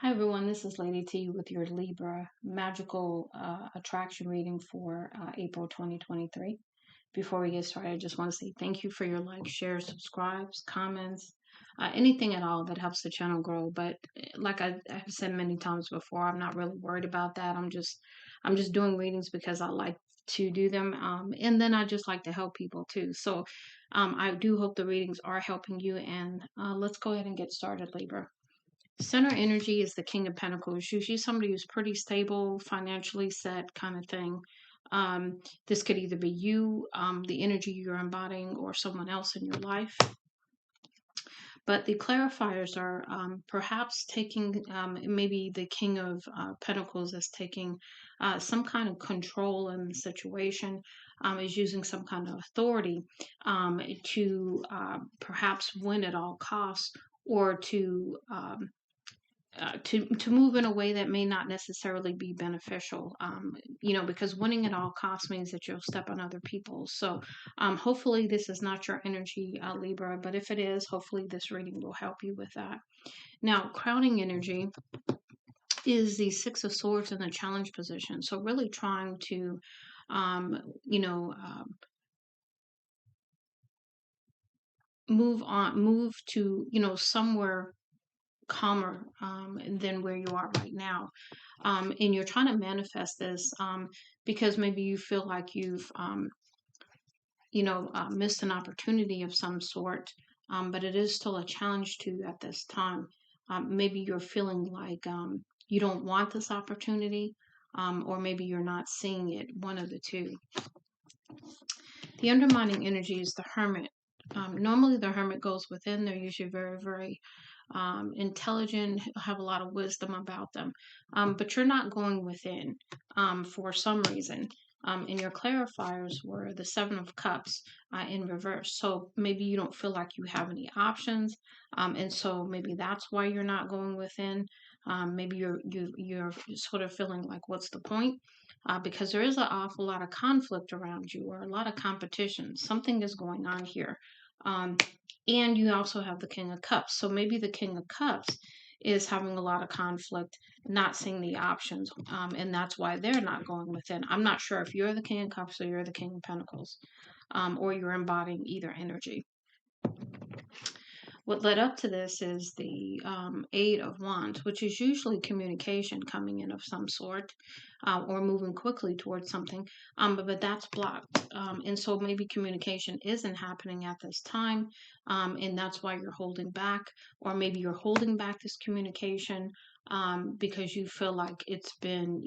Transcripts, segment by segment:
Hi everyone, this is Lady T with your Libra magical attraction reading for April 2023. Before we get started, I just want to say thank you for your likes, shares, subscribes, comments, anything at all that helps the channel grow. But like I've said many times before, I'm not really worried about that. I'm just doing readings because I like to do them, and then I just like to help people too. So I do hope the readings are helping you, and let's go ahead and get started, Libra. Center energy is the King of Pentacles, usually somebody who's pretty stable, financially set kind of thing. This could either be you, the energy you're embodying, or someone else in your life. But the clarifiers are perhaps taking, maybe the King of Pentacles is taking some kind of control in the situation, is using some kind of authority to perhaps win at all costs, or to move in a way that may not necessarily be beneficial. Because winning at all costs means that you'll step on other people. So hopefully this is not your energy, Libra, but if it is, hopefully this reading will help you with that. Now, crowning energy is the Six of Swords in the challenge position. So really trying to, um, you know, um, move to, somewhere calmer than where you are right now. And you're trying to manifest this because maybe you feel like you've missed an opportunity of some sort, but it is still a challenge to you at this time. Maybe you're feeling like you don't want this opportunity, or maybe you're not seeing it, one of the two. The undermining energy is the Hermit. Normally the Hermit goes within. They're usually very, very intelligent, have a lot of wisdom about them. But you're not going within for some reason. And your clarifiers were the Seven of Cups in reverse. So maybe you don't feel like you have any options. And so maybe that's why you're not going within. Maybe you're sort of feeling like, what's the point? Because there is an awful lot of conflict around you, or a lot of competition. Something is going on here. Um, and you also have the King of Cups. So maybe the King of Cups is having a lot of conflict, not seeing the options. And that's why they're not going within. I'm not sure if you're the King of Cups or you're the King of Pentacles, or you're embodying either energy. What led up to this is the Eight of Wands, which is usually communication coming in of some sort, or moving quickly towards something, but that's blocked. And so maybe communication isn't happening at this time, and that's why you're holding back, or maybe you're holding back this communication because you feel like it's been,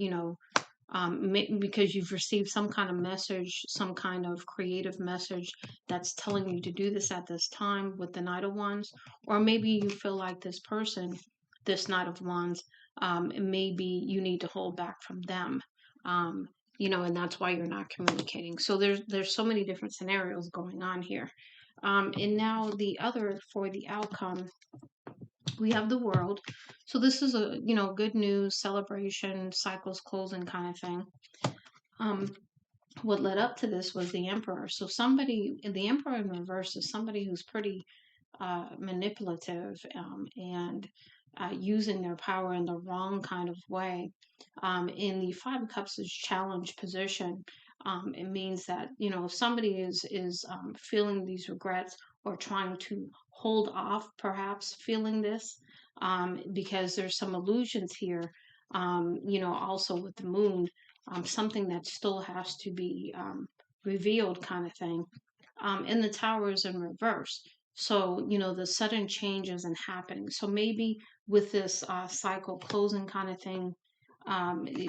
because you've received some kind of message, some kind of creative message that's telling you to do this at this time with the Knight of Wands, or maybe you feel like this person, this Knight of Wands, maybe you need to hold back from them, and that's why you're not communicating. So there's so many different scenarios going on here. And now the other for the outcome, we have the World. So this is a good news, celebration, cycles closing kind of thing. um, what led up to this was the Emperor. So the Emperor in reverse is somebody who's pretty manipulative, and using their power in the wrong kind of way. In the Five of Cups is challenge position. It means that if somebody is feeling these regrets, or trying to hold off, perhaps feeling this, because there's some illusions here. Also with the Moon, something that still has to be revealed, kind of thing. And the Tower is in reverse. So, the sudden change isn't happening. So maybe with this cycle closing kind of thing,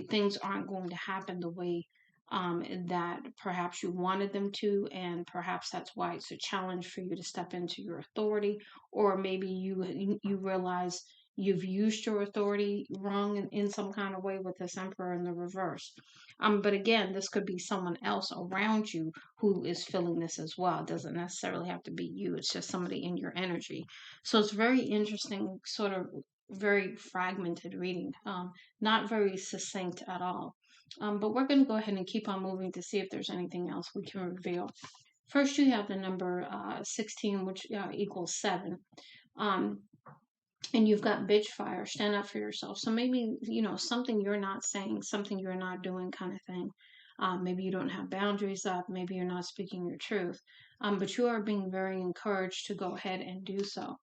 things aren't going to happen the way that perhaps you wanted them to. And perhaps that's why it's a challenge for you to step into your authority. Or maybe you realize you've used your authority wrong in some kind of way with this Emperor in the reverse. But again, this could be someone else around you who is feeling this as well. It doesn't necessarily have to be you. It's just somebody in your energy. So it's very interesting, sort of very fragmented reading, not very succinct at all. But we're going to go ahead and keep on moving to see if there's anything else we can reveal. First, you have the number 16, which equals 7. Um, And you've got bitch fire, stand up for yourself. So maybe, something you're not saying, something you're not doing kind of thing. Maybe you don't have boundaries up, maybe you're not speaking your truth. But you are being very encouraged to go ahead and do so.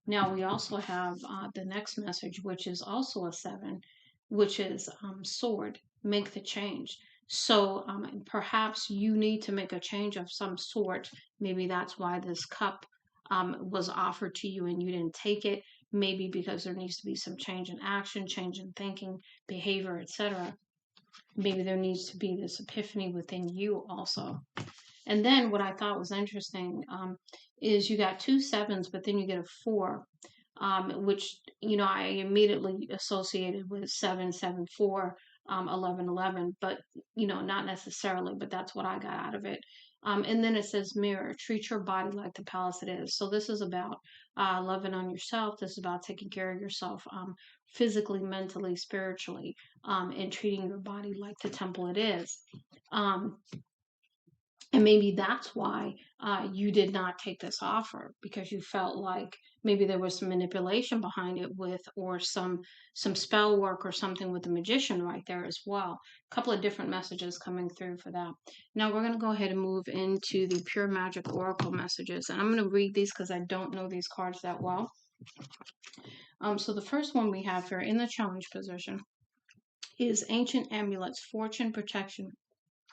Now we also have the next message, which is also a 7, which is sword, make the change. So perhaps you need to make a change of some sort. Maybe that's why this cup was offered to you and you didn't take it. Maybe because there needs to be some change in action, change in thinking, behavior, etc. Maybe there needs to be this epiphany within you also. And then what I thought was interesting is you got 2 7s, but then you get a 4, which I immediately associated with 7 7 4, 11 11, but not necessarily. But that's what I got out of it. And then it says mirror, treat your body like the palace it is. So this is about loving on yourself. This is about taking care of yourself, physically, mentally, spiritually, and treating your body like the temple it is. Um, and maybe that's why you did not take this offer, because you felt like maybe there was some manipulation behind it or some spell work or something with the magician right there as well. A couple of different messages coming through for that. Now we're going to go ahead and move into the pure magic oracle messages, and I'm going to read these because I don't know these cards that well. So the first one we have here in the challenge position is ancient amulets, fortune, protection,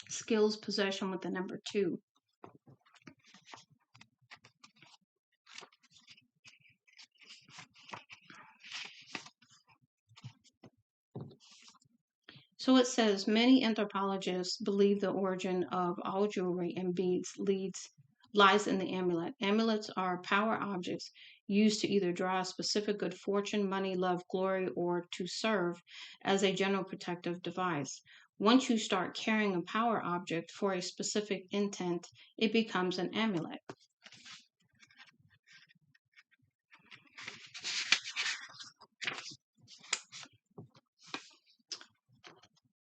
skills, possession with the number 2. So it says many anthropologists believe the origin of all jewelry and beads lies in the amulet. Amulets are power objects used to either draw a specific good fortune, money, love, glory, or to serve as a general protective device. Once you start carrying a power object for a specific intent, it becomes an amulet.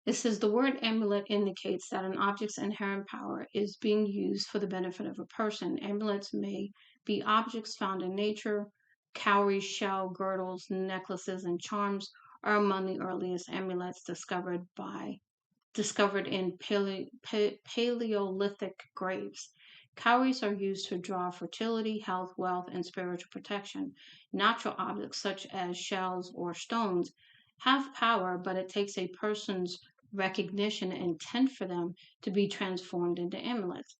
It says the word amulet indicates that an object's inherent power is being used for the benefit of a person. Amulets may be objects found in nature. Cowries, shell, girdles, necklaces, and charms are among the earliest amulets discovered in Paleolithic graves. Cowries are used to draw fertility, health, wealth, and spiritual protection. Natural objects such as shells or stones have power, but it takes a person's recognition and intent for them to be transformed into amulets.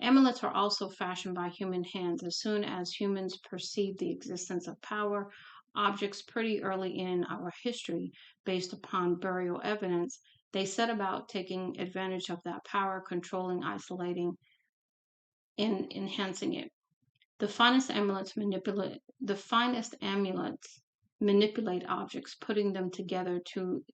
Amulets are also fashioned by human hands. As soon as humans perceived the existence of power objects pretty early in our history, based upon burial evidence, they set about taking advantage of that power, controlling, isolating, and enhancing it. The finest amulets manipulate objects, putting them together to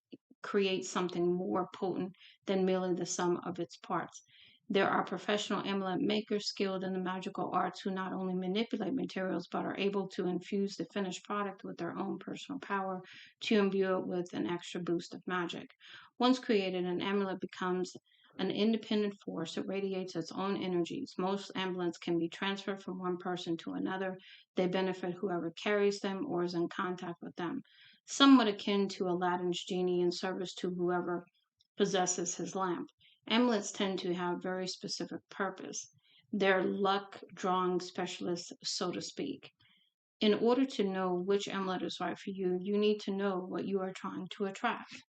create something more potent than merely the sum of its parts. There are professional amulet makers skilled in the magical arts who not only manipulate materials but are able to infuse the finished product with their own personal power to imbue it with an extra boost of magic. Once created, an amulet becomes an independent force. It radiates its own energies. Most amulets can be transferred from one person to another. They benefit whoever carries them or is in contact with them, somewhat akin to Aladdin's genie in service to whoever possesses his lamp. Amulets tend to have very specific purpose. They're luck drawing specialists, so to speak. In order to know which amulet is right for you, you need to know what you are trying to attract.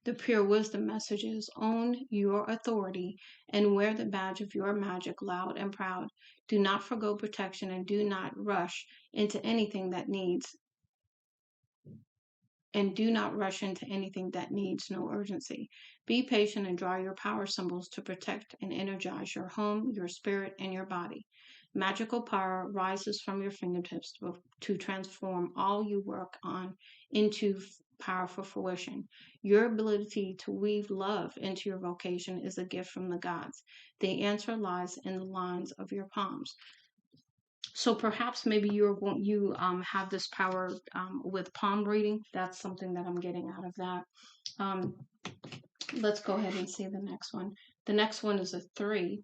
The pure wisdom message is own your authority and wear the badge of your magic loud and proud. Do not forgo protection and do not rush into anything that needs no urgency. Be patient and draw your power symbols to protect and energize your home, your spirit, and your body. Magical power rises from your fingertips to transform all you work on into powerful fruition. Your ability to weave love into your vocation is a gift from the gods. The answer lies in the lines of your palms. So perhaps maybe you have this power with palm reading. That's something that I'm getting out of that. Um, let's go ahead and see the next one. The next one is a 3,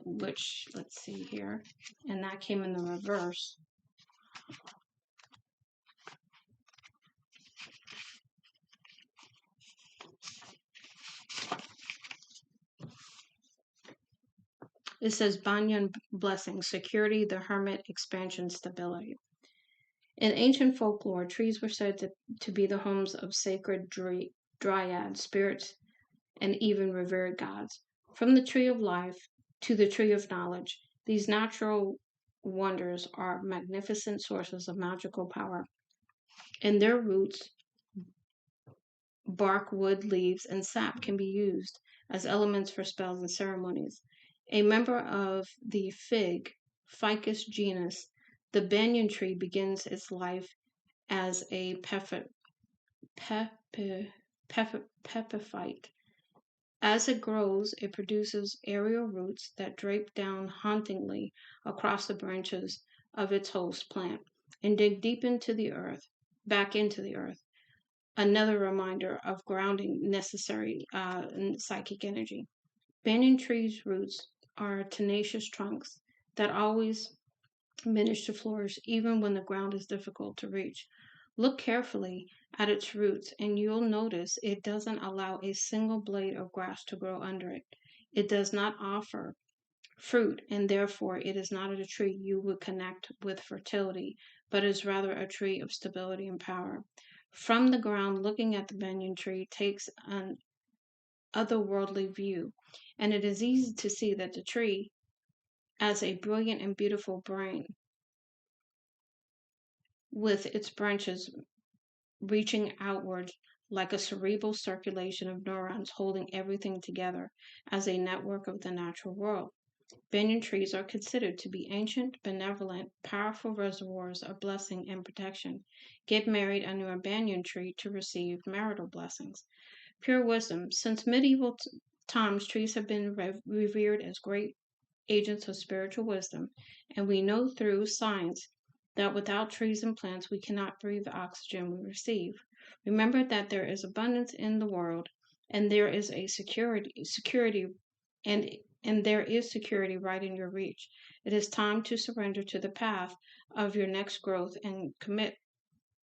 which let's see here, and that came in the reverse. It says Banyan blessing, security, the hermit, expansion, stability. In ancient folklore, trees were said to be the homes of sacred dryads, spirits, and even revered gods. From the tree of life to the tree of knowledge, these natural wonders are magnificent sources of magical power. In their roots, bark, wood, leaves, and sap can be used as elements for spells and ceremonies. A member of the Ficus genus, the banyan tree begins its life as a pepiphyte. As it grows, it produces aerial roots that drape down hauntingly across the branches of its host plant and dig deep into the earth, back into the earth. Another reminder of grounding necessary in psychic energy. Banyan trees' roots are tenacious trunks that always manage to flourish even when the ground is difficult to reach. Look carefully at its roots, and you'll notice it doesn't allow a single blade of grass to grow under it. It does not offer fruit, and therefore it is not a tree you would connect with fertility, but is rather a tree of stability and power. From the ground, looking at the banyan tree takes an otherworldly view, and it is easy to see that the tree, as a brilliant and beautiful brain, with its branches reaching outward like a cerebral circulation of neurons holding everything together as a network of the natural world. Banyan trees are considered to be ancient, benevolent, powerful reservoirs of blessing and protection. Get married under a banyan tree to receive marital blessings. Pure wisdom. Since medieval times, trees have been revered as great agents of spiritual wisdom, and we know through science that without trees and plants we cannot breathe the oxygen we receive. Remember that there is abundance in the world, and there is a security and there is security right in your reach. It is time to surrender to the path of your next growth and commit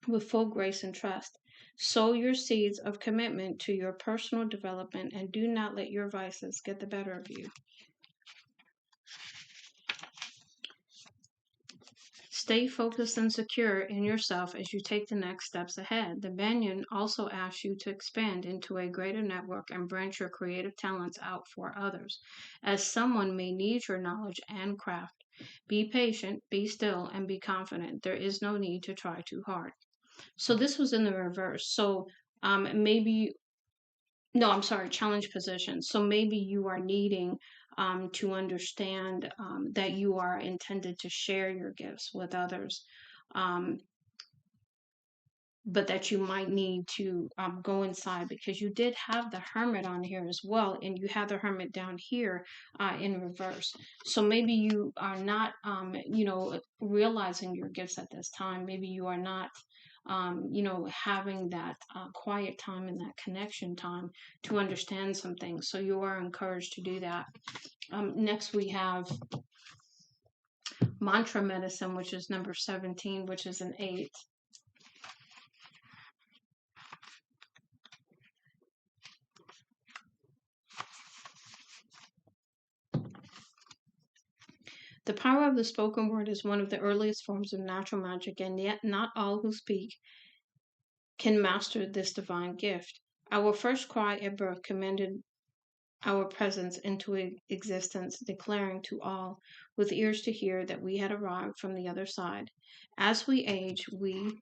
with full grace and trust. Sow your seeds of commitment to your personal development and do not let your vices get the better of you. Stay focused and secure in yourself as you take the next steps ahead. The Banyan also asks you to expand into a greater network and branch your creative talents out for others, as someone may need your knowledge and craft. Be patient, be still, and be confident. There is no need to try too hard. So this was in the reverse. So maybe no, I'm sorry, challenge position. So maybe you are needing to understand that you are intended to share your gifts with others, um, but that you might need to go inside because you did have the hermit on here as well, and you have the hermit down here in reverse. So maybe you are not, realizing your gifts at this time. Maybe you are not having that quiet time and that connection time to understand some things. So you are encouraged to do that. Next, we have mantra medicine, which is number 17, which is an 8. The power of the spoken word is one of the earliest forms of natural magic, and yet not all who speak can master this divine gift. Our first cry at birth commanded our presence into existence, declaring to all with ears to hear that we had arrived from the other side. As we age, we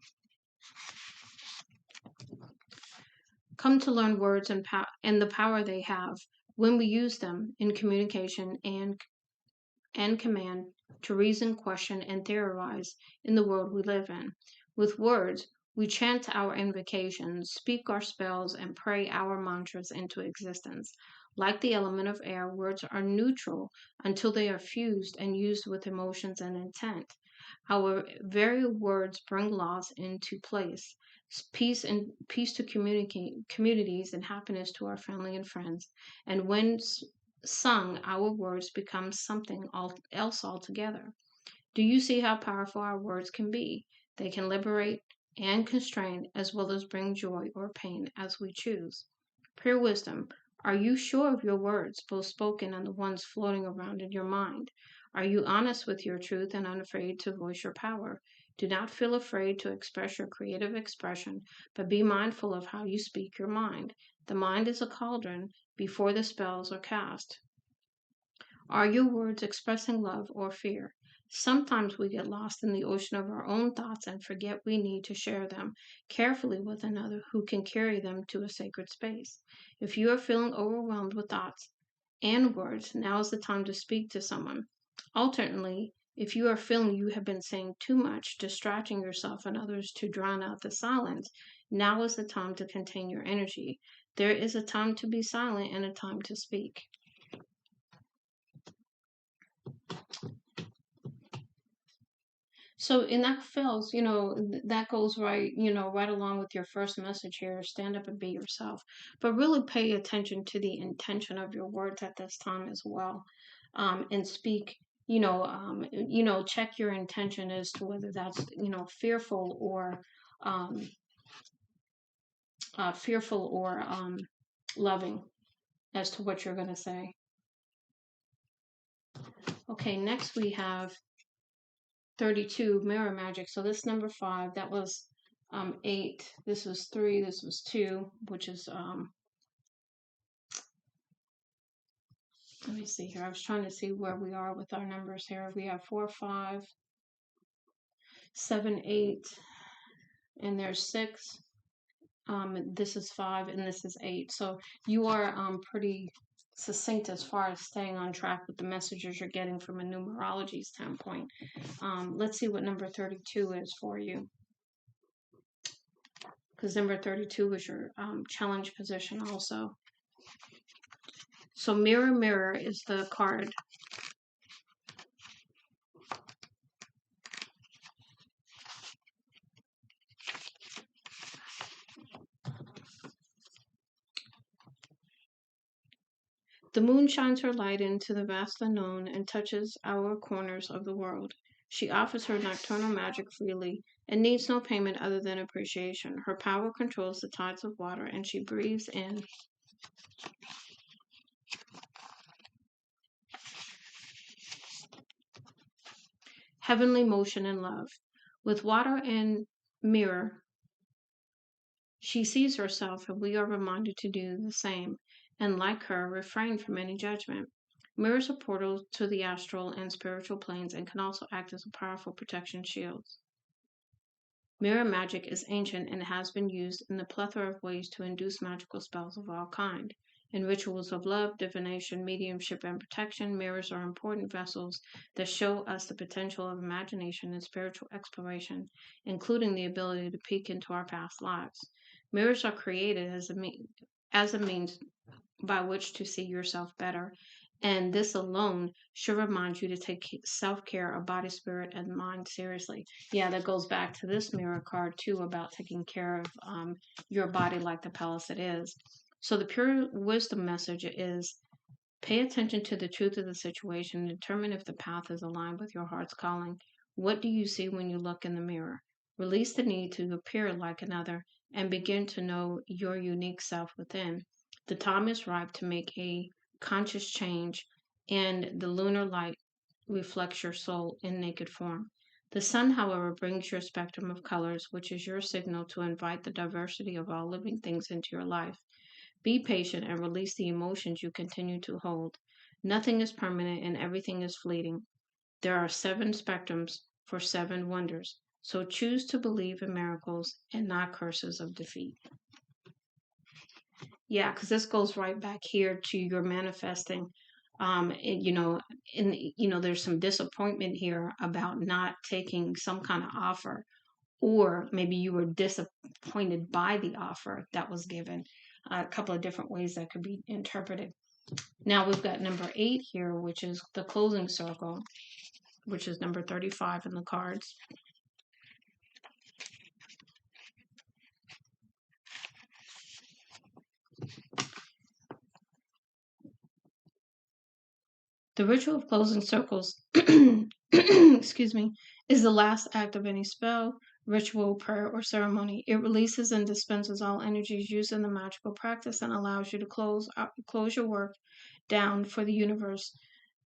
come to learn words and the power they have when we use them in communication and command to reason, question, and theorize in the world we live in. With words, we chant our invocations, speak our spells, and pray our mantras into existence. Like the element of air, words are neutral until they are fused and used with emotions and intent. Our very words bring laws into place, peace to communities, and happiness to our family and friends. And when sung, our words become something else altogether. Do you see how powerful our words can be? They can liberate and constrain, as well as bring joy or pain as we choose. Pure wisdom. Are you sure of your words, both spoken and the ones floating around in your mind? Are you honest with your truth and unafraid to voice your power? Do not feel afraid to express your creative expression, but be mindful of how you speak your mind. The mind is a cauldron before the spells are cast. Are your words expressing love or fear? Sometimes we get lost in the ocean of our own thoughts and forget we need to share them carefully with another who can carry them to a sacred space. If you are feeling overwhelmed with thoughts and words, now is the time to speak to someone. Alternately, if you are feeling you have been saying too much, distracting yourself and others to drown out the silence, now is the time to contain your energy. There is a time to be silent and a time to speak. So, and that feels, that goes right, right along with your first message here. Stand up and be yourself, but really pay attention to the intention of your words at this time as well, and speak. Check your intention as to whether that's fearful or um, loving as to what you're going to say. Okay, next we have 32, mirror magic. So this number 5, that was 8. This was 3. This was 2, which is let me see here. I was trying to see where we are with our numbers here. We have 4, 5, 7, 8, and there's 6. This is 5, and this is 8. So you are pretty succinct as far as staying on track with the messages you're getting from a numerology standpoint. Let's see what number 32 is for you, because number 32 is your challenge position also. So mirror, mirror is the card. The moon shines her light into the vast unknown and touches our corners of the world. She offers her nocturnal magic freely and needs no payment other than appreciation. Her power controls the tides of water, and she breathes in heavenly motion and love. With water and mirror, she sees herself, and we are reminded to do the same, and like her, refrain from any judgment. Mirrors are portals to the astral and spiritual planes and can also act as a powerful protection shield. Mirror magic is ancient and has been used in a plethora of ways to induce magical spells of all kind. In rituals of love, divination, mediumship, and protection, mirrors are important vessels that show us the potential of imagination and spiritual exploration, including the ability to peek into our past lives. Mirrors are created as a means by which to see yourself better. And this alone should remind you to take self care of body, spirit, and mind seriously. Yeah, that goes back to this mirror card too about taking care of your body like the palace it is. So the pure wisdom message is pay attention to the truth of the situation and determine if the path is aligned with your heart's calling. What do you see when you look in the mirror? Release the need to appear like another and begin to know your unique self within. The time is ripe to make a conscious change, and the lunar light reflects your soul in naked form. The sun, however, brings your spectrum of colors, which is your signal to invite the diversity of all living things into your life. Be patient and release the emotions you continue to hold. Nothing is permanent and everything is fleeting. There are 7 spectrums for 7 wonders. So choose to believe in miracles and not curses of defeat. Yeah, because this goes right back here to your manifesting. There's some disappointment here about not taking some kind of offer, or maybe you were disappointed by the offer that was given. A couple of different ways that could be interpreted. Now we've got number 8 here, which is the closing circle, which is number 35 in the cards. The ritual of closing circles excuse me, is the last act of any spell, ritual, prayer, or ceremony. It releases and dispenses all energies used in the magical practice and allows you to close your work down for the universe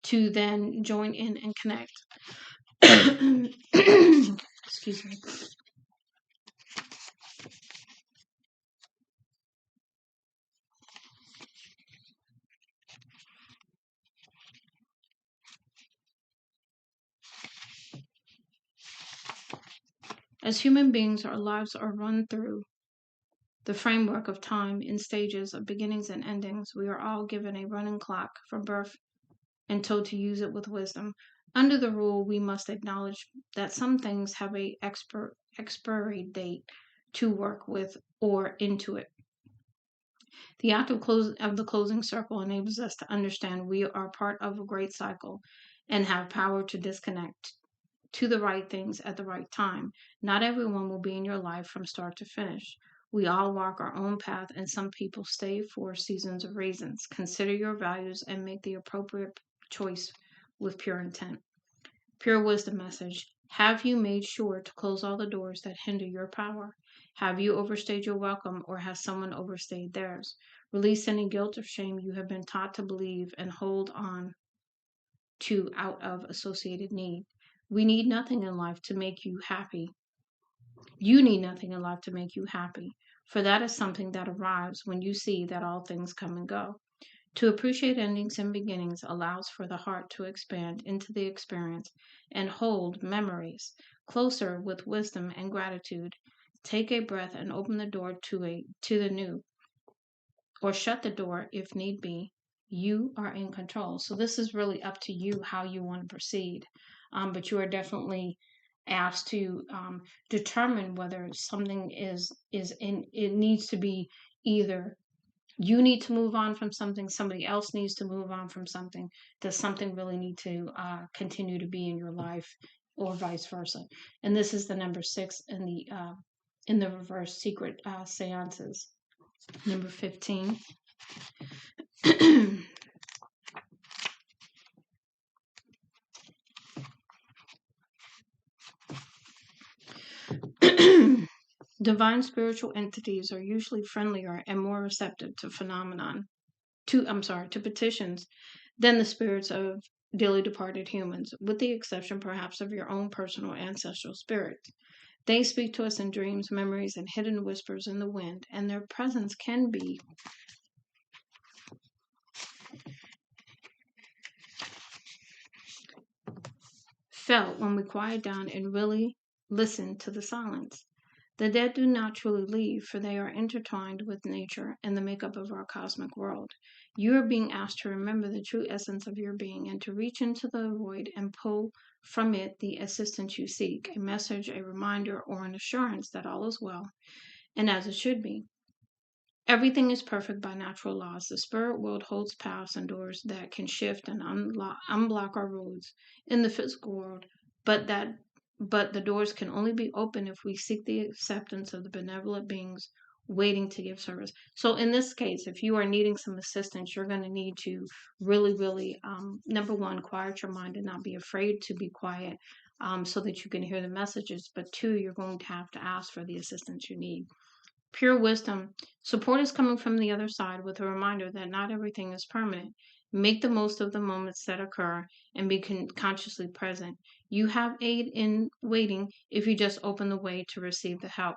to then join in and connect. Excuse me. As human beings, our lives are run through the framework of time in stages of beginnings and endings. We are all given a running clock from birth and told to use it with wisdom. Under the rule, we must acknowledge that some things have a expiry date to work with or into it. The act of the closing circle enables us to understand we are part of a great cycle and have power to disconnect to the right things at the right time. Not everyone will be in your life from start to finish. We all walk our own path, and some people stay for seasons of reasons. Consider your values and make the appropriate choice with pure intent. Pure wisdom message. Have you made sure to close all the doors that hinder your power? Have you overstayed your welcome, or has someone overstayed theirs? Release any guilt or shame you have been taught to believe and hold on to out of associated need. We need nothing in life to make you happy. You need nothing in life to make you happy, for that is something that arrives when you see that all things come and go. To appreciate endings and beginnings allows for the heart to expand into the experience and hold memories closer with wisdom and gratitude. Take a breath and open the door to the new, or shut the door if need be. You are in control. So this is really up to you how you want to proceed. But you are definitely asked to determine whether something is in. It needs to be either you need to move on from something, somebody else needs to move on from something. Does something really need to continue to be in your life, or vice versa? And this is the number 6 in the reverse secret seances. Number 15. Divine spiritual entities are usually friendlier and more receptive to to petitions than the spirits of dearly departed humans, with the exception perhaps of your own personal ancestral spirits. They speak to us in dreams, memories, and hidden whispers in the wind, and their presence can be felt when we quiet down and really listen to the silence. The dead do not truly leave, for they are intertwined with nature and the makeup of our cosmic world. You are being asked to remember the true essence of your being and to reach into the void and pull from it the assistance you seek, a message, a reminder, or an assurance that all is well and as it should be. Everything is perfect by natural laws. The spirit world holds paths and doors that can shift and unblock our roads in the physical world, but that but the doors can only be open if we seek the acceptance of the benevolent beings waiting to give service. So in this case, if you are needing some assistance, you're going to need to really, number one, quiet your mind and not be afraid to be quiet, so that you can hear the messages. But two, you're going to have to ask for the assistance you need. Pure wisdom. Support is coming from the other side with a reminder that not everything is permanent. Make the most of the moments that occur and be consciously present. You have aid in waiting if you just open the way to receive the help.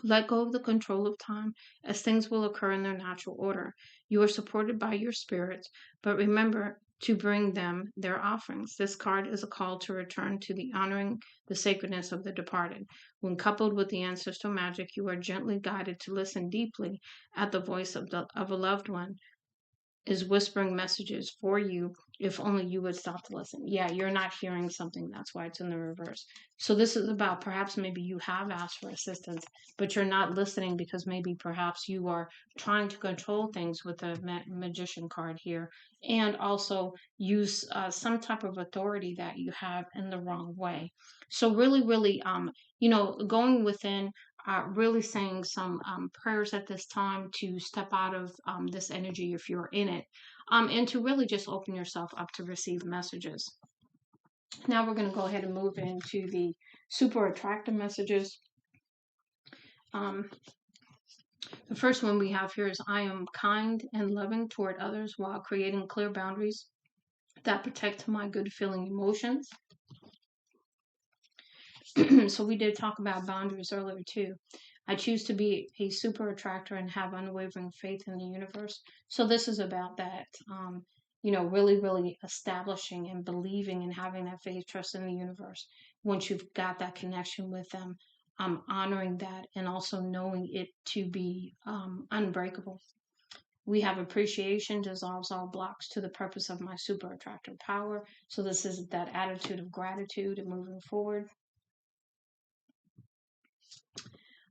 Let go of the control of time, as things will occur in their natural order. You are supported by your spirits, but remember to bring them their offerings. This card is a call to return to the honoring the sacredness of the departed. When coupled with the ancestral magic, you are gently guided to listen deeply at the voice of a loved one is whispering messages for you if only you would stop to listen. Yeah, you're not hearing something. That's why it's in the reverse. So this is about perhaps maybe you have asked for assistance, but you're not listening because maybe perhaps you are trying to control things with the magician card here, and also use some type of authority that you have in the wrong way. So really, going within, really saying some prayers at this time to step out of this energy if you're in it, and to really just open yourself up to receive messages. Now we're going to go ahead and move into the super attractive messages. The first one we have here is I am kind and loving toward others while creating clear boundaries that protect my good feeling emotions. So we did talk about boundaries earlier too. I choose to be a super attractor and have unwavering faith in the universe. So this is about that, really, really establishing and believing and having that faith, trust in the universe. Once you've got that connection with them, honoring that and also knowing it to be unbreakable. We have appreciation dissolves all blocks to the purpose of my super attractor power. So this is that attitude of gratitude and moving forward.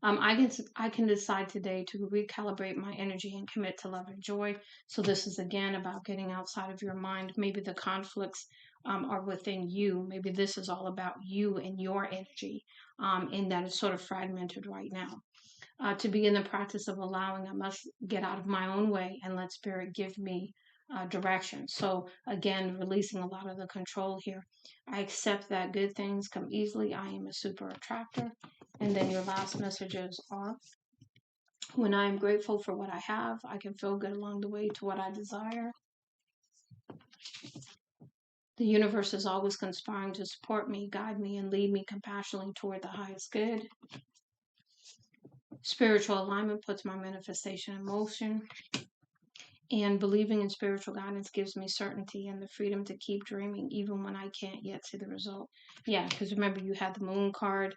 I can decide today to recalibrate my energy and commit to love and joy. So this is again about getting outside of your mind. Maybe the conflicts are within you. Maybe this is all about you and your energy, and that is sort of fragmented right now. To begin the practice of allowing, I must get out of my own way and let spirit give me direction. So again, releasing a lot of the control here. I accept that good things come easily. I am a super attractor. And then your last messages are when I am grateful for what I have, I can feel good along the way to what I desire. The universe is always conspiring to support me, guide me, and lead me compassionately toward the highest good. Spiritual alignment puts my manifestation in motion. And believing in spiritual guidance gives me certainty and the freedom to keep dreaming even when I can't yet see the result. Yeah, because remember, you had the moon card.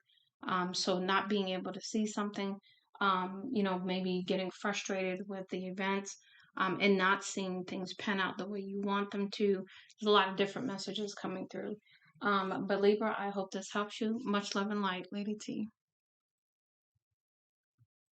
So not being able to see something, maybe getting frustrated with the events, and not seeing things pan out the way you want them to. There's a lot of different messages coming through. But Libra, I hope this helps you. Much love and light, Lady T.